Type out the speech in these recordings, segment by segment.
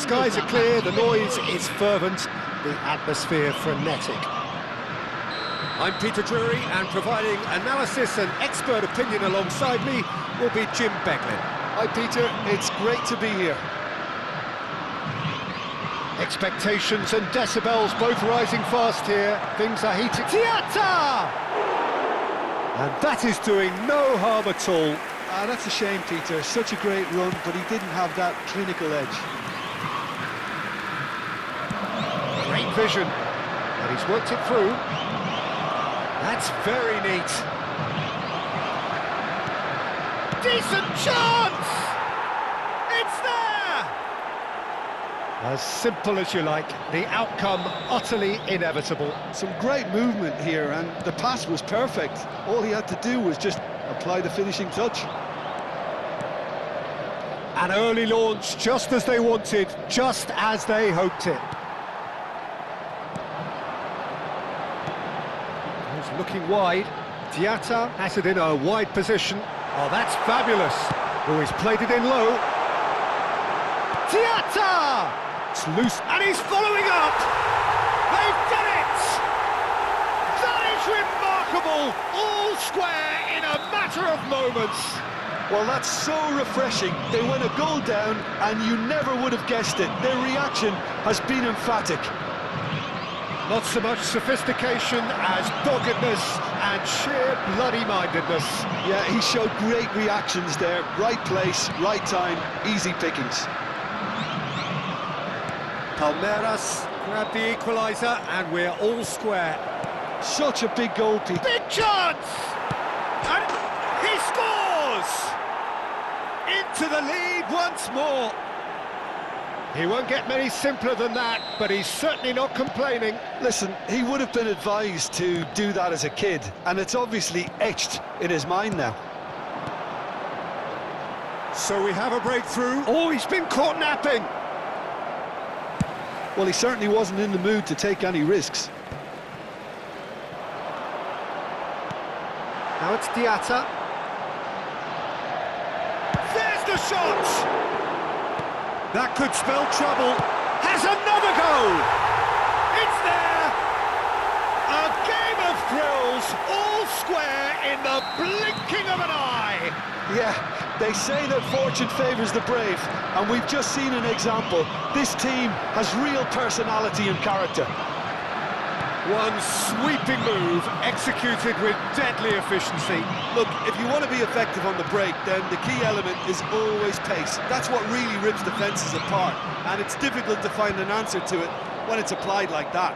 skies are clear, the noise is fervent, the atmosphere frenetic. I'm Peter Drury, and providing analysis and expert opinion alongside me will be Jim Beglin. Hi Peter, it's great to be here. Expectations and decibels both rising fast here. Things are heating. Tiata! And that is doing no harm at all. That's a shame, Peter. Such a great run, but he didn't have that clinical edge. Great vision, and he's worked it through. That's very neat. Decent chance! It's there! As simple as you like, the outcome utterly inevitable. Some great movement here, and the pass was perfect. All he had to do was just apply the finishing touch. An early launch, just as they wanted, just as they hoped it. He's looking wide. Diatta has it in a wide position. Oh, that's fabulous. Oh, he's played it in low. Diatta! It's loose, and he's following up! They've done it! That is remarkable! All square in a matter of moments. Well, that's so refreshing. They went a goal down, and you never would have guessed it. Their reaction has been emphatic. Not so much sophistication as doggedness and sheer bloody-mindedness. Yeah, he showed great reactions there. Right place, right time, easy pickings. Palmeiras grab the equaliser, and we're all square. Such a big goal, Pete. Big chance! And he scores! Into the lead once more. He won't get many simpler than that, but he's certainly not complaining. Listen, he would have been advised to do that as a kid, and it's obviously etched in his mind now. So we have a breakthrough. Oh, he's been caught napping. Well, he certainly wasn't in the mood to take any risks. Now it's Diatta. There's the shot! That could spell trouble. Has another go! It's there! A game of thrills, all square in the blinking of an eye! Yeah, they say that fortune favours the brave, and we've just seen an example. This team has real personality and character. One sweeping move, executed with deadly efficiency. Look, if you want to be effective on the break, then the key element is always pace. That's what really rips defences apart, and it's difficult to find an answer to it when it's applied like that.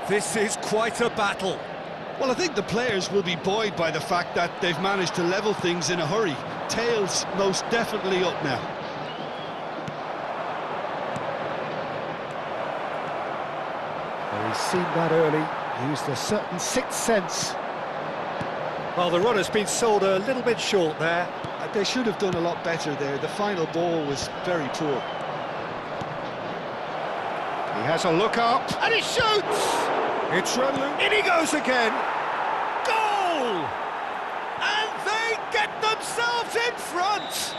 This is quite a battle. Well, I think the players will be buoyed by the fact that they've managed to level things in a hurry. Tails most definitely up now. Well, he's seen that early, used a certain sixth sense. Well, the run has been sold a little bit short there. They should have done a lot better there. The final ball was very poor. He has a look up, and he shoots! It's run loose. In he goes again. Goal! And they get themselves in front!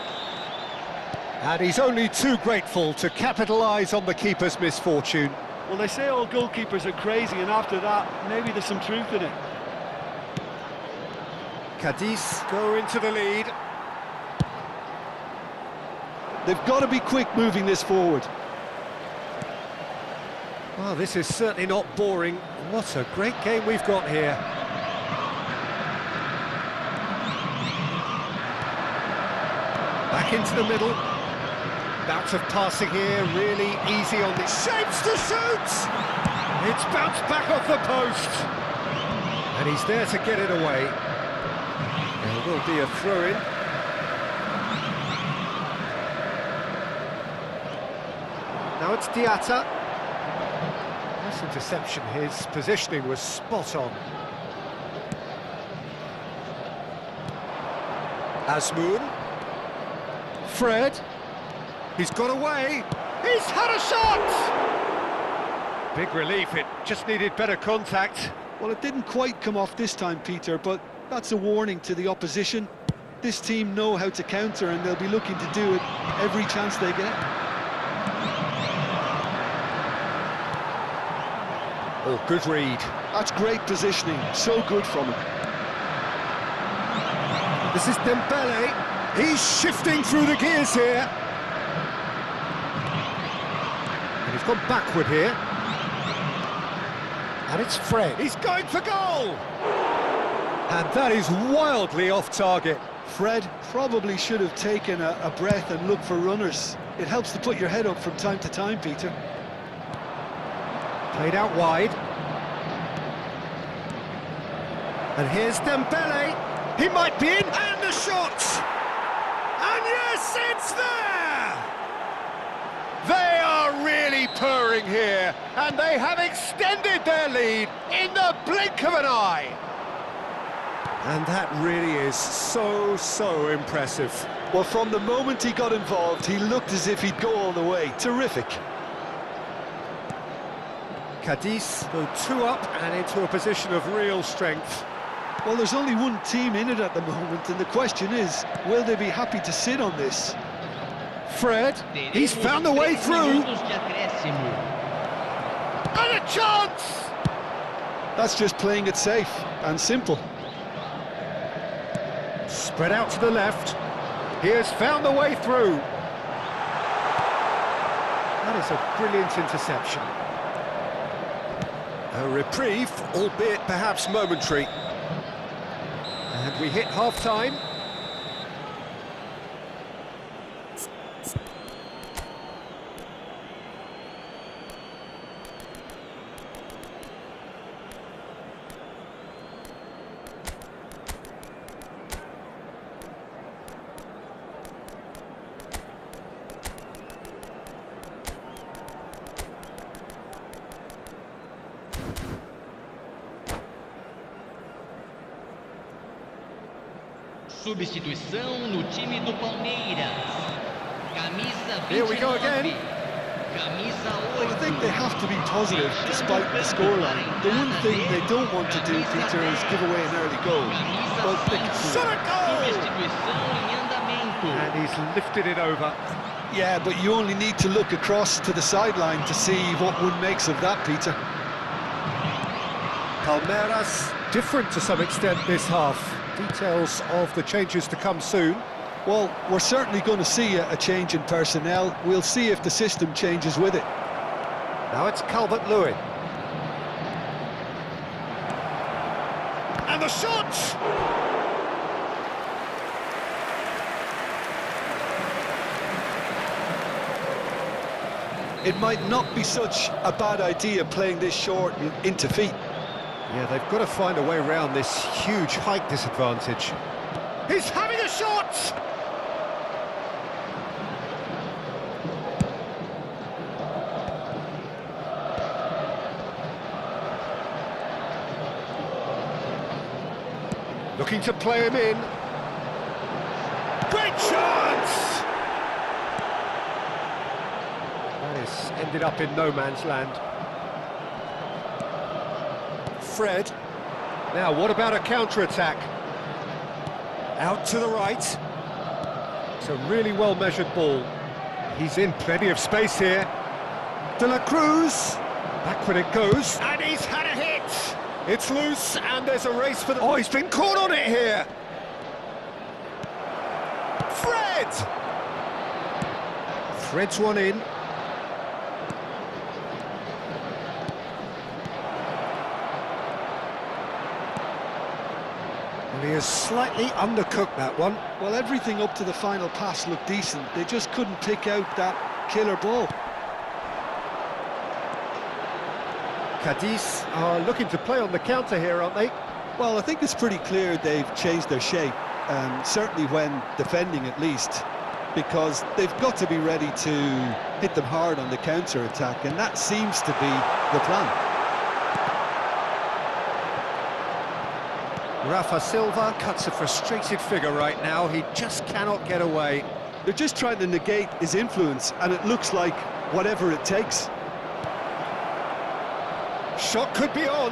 And he's only too grateful to capitalise on the keeper's misfortune. Well, they say all goalkeepers are crazy, and after that, maybe there's some truth in it. Cadiz go into the lead. They've got to be quick moving this forward. Well, this is certainly not boring. What a great game we've got here. Back into the middle. Bout of passing here, really easy on the shapes to shoot! It's bounced back off the post. And he's there to get it away. There will be a throw-in. Now it's Diatta. Nice interception, his positioning was spot on. Azmoun. Fred. He's got away. He's had a shot! Big relief, it just needed better contact. Well, it didn't quite come off this time, Peter, but that's a warning to the opposition. this team know how to counter, and they'll be looking to do it every chance they get. Oh, good read. That's great positioning, so good from him. This is Dembele. He's shifting through the gears here. And he's gone backward here. And it's Fred. He's going for goal! And that is wildly off target. Fred probably should have taken a breath and looked for runners. It helps to put your head up from time to time, Peter. Played out wide. And here's Dembele. He might be in. And the shot! And yes, it's there! They are really purring here. And they have extended their lead in the blink of an eye. And that really is so impressive. Well, from the moment he got involved, he looked as if he'd go all the way. Terrific. Cadiz go 2 up and into a position of real strength. Well, there's only one team in it at the moment, and the question is, will they be happy to sit on this? Fred, he's found a way through. And a chance! That's just playing it safe and simple. Spread out to the left. He has found a way through. That is a brilliant interception. A reprieve, albeit perhaps momentary. And we hit half-time. Substituição no time do Palmeiras. Camisa 29. Here we go again. Camisa 8. Well, I think they have to be positive despite the scoreline. The one thing they don't want to do, Peter, is give away an early goal. But they can Shot a goal! Substituição em andamento. And he's lifted it over. Yeah, but you only need to look across to the sideline to see what one makes of that, Peter. Palmeiras different to some extent this half. Details of the changes to come soon. Well, we're certainly going to see a change in personnel. We'll see if the system changes with it. Now it's Calvert-Lewin. And the shot! It might not be such a bad idea playing this short and into feet. Yeah, they've got to find a way around this huge height disadvantage. He's having a shot! Looking to play him in. Great chance! That has ended up in no man's land. Fred. Now, what about a counter-attack? Out to the right. It's a really well-measured ball. He's in plenty of space here. De La Cruz. Backward it goes. And he's had a hit. It's loose, and there's a race for the... Oh, he's been caught on it here. Fred! Threads one in. He has slightly undercooked that one. Well, everything up to the final pass looked decent. They just couldn't pick out that killer ball. Cadiz are looking to play on the counter here, aren't they? Well, I think it's pretty clear they've changed their shape, certainly when defending at least, because they've got to be ready to hit them hard on the counter-attack, and that seems to be the plan. Rafa Silva cuts a frustrated figure right now. He just cannot get away. They're just trying to negate his influence, and it looks like whatever it takes. Shot could be on.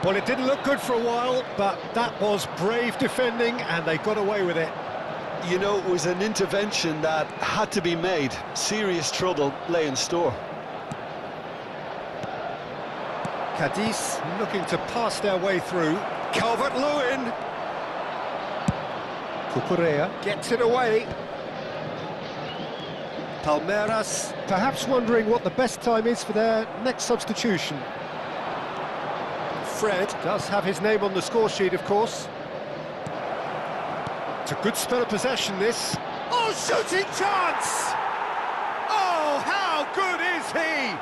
Well, it didn't look good for a while, but that was brave defending, and they got away with it. You know, it was an intervention that had to be made. Serious trouble lay in store. Cadiz looking to pass their way through. Calvert-Lewin. Cucurella gets it away. Palmeiras perhaps wondering what the best time is for their next substitution. Fred does have his name on the score sheet, of course. It's a good spell of possession, this. Oh, shooting chance! Oh, how good is he?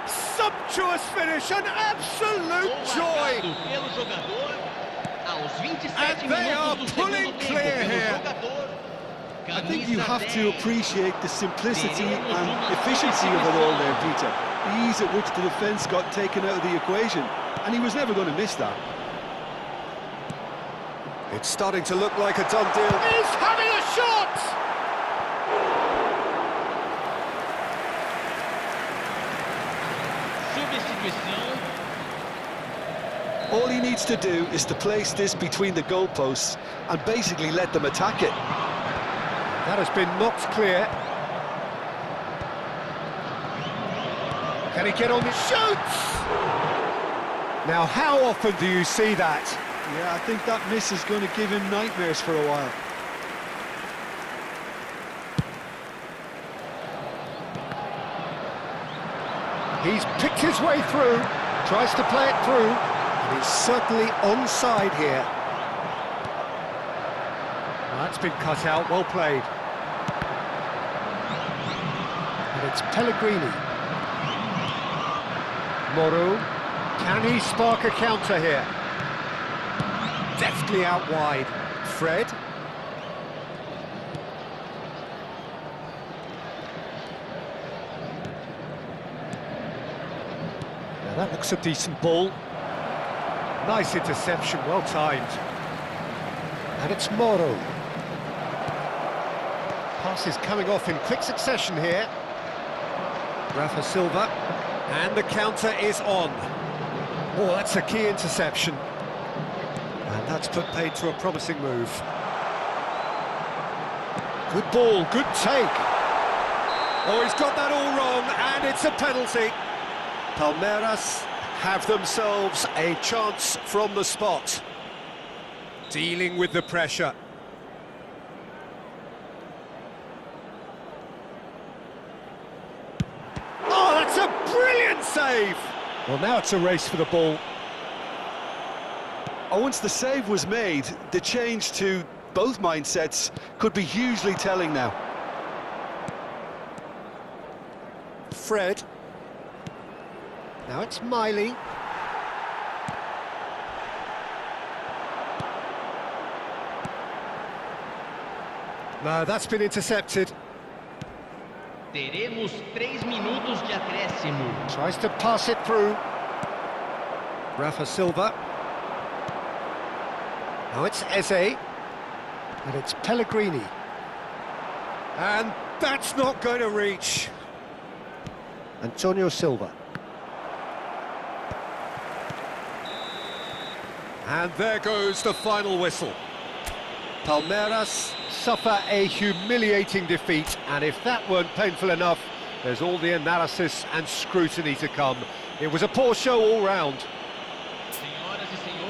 Sumptuous finish, an absolute joy! Pelo jogador, aos 27 And they are minutos do pulling segundo clear tempo, pelo here. jogador, I think you have to 10. appreciate the simplicity and efficiency of it all there, Peter. The ease at which the defence got taken out of the equation, and he was never going to miss that. It's starting to look like a done deal. He's having a shot! Substituição. All he needs to do is to place this between the goalposts and basically let them attack it. That has been knocked clear. Can he get on the shoots? Now, how often do you see that? Yeah, I think that miss is going to give him nightmares for a while. He's picked his way through, tries to play it through, and he's certainly onside here. Well, that's been cut out, well played. And it's Pellegrini. Moro, can he spark a counter here? Deftly out wide. Fred. Now that looks a decent ball. Nice interception, well timed. And it's Moro. Passes coming off in quick succession here. Rafa Silva. And the counter is on. Oh, that's a key interception. And that's put paid to a promising move. Good ball, good take. Oh, he's got that all wrong, and it's a penalty. Palmeiras have themselves a chance from the spot. Dealing with the pressure. Oh, that's a brilliant save! Well, now it's a race for the ball. Oh, once the save was made, the change to both mindsets could be hugely telling now. Fred. Now it's Miley. No, that's been intercepted. Teremos 3 minutos de acréscimo. Tries to pass it through. Rafa Silva. Now it's Eze. And it's Pellegrini. And that's not going to reach. Antonio Silva. And there goes the final whistle. Palmeiras suffer a humiliating defeat, and if that weren't painful enough, there's all the analysis and scrutiny to come. It was a poor show all round.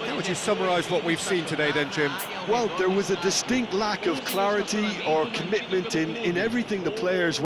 How would you summarise what we've seen today then, Jim? Well, there was a distinct lack of clarity or commitment in everything the players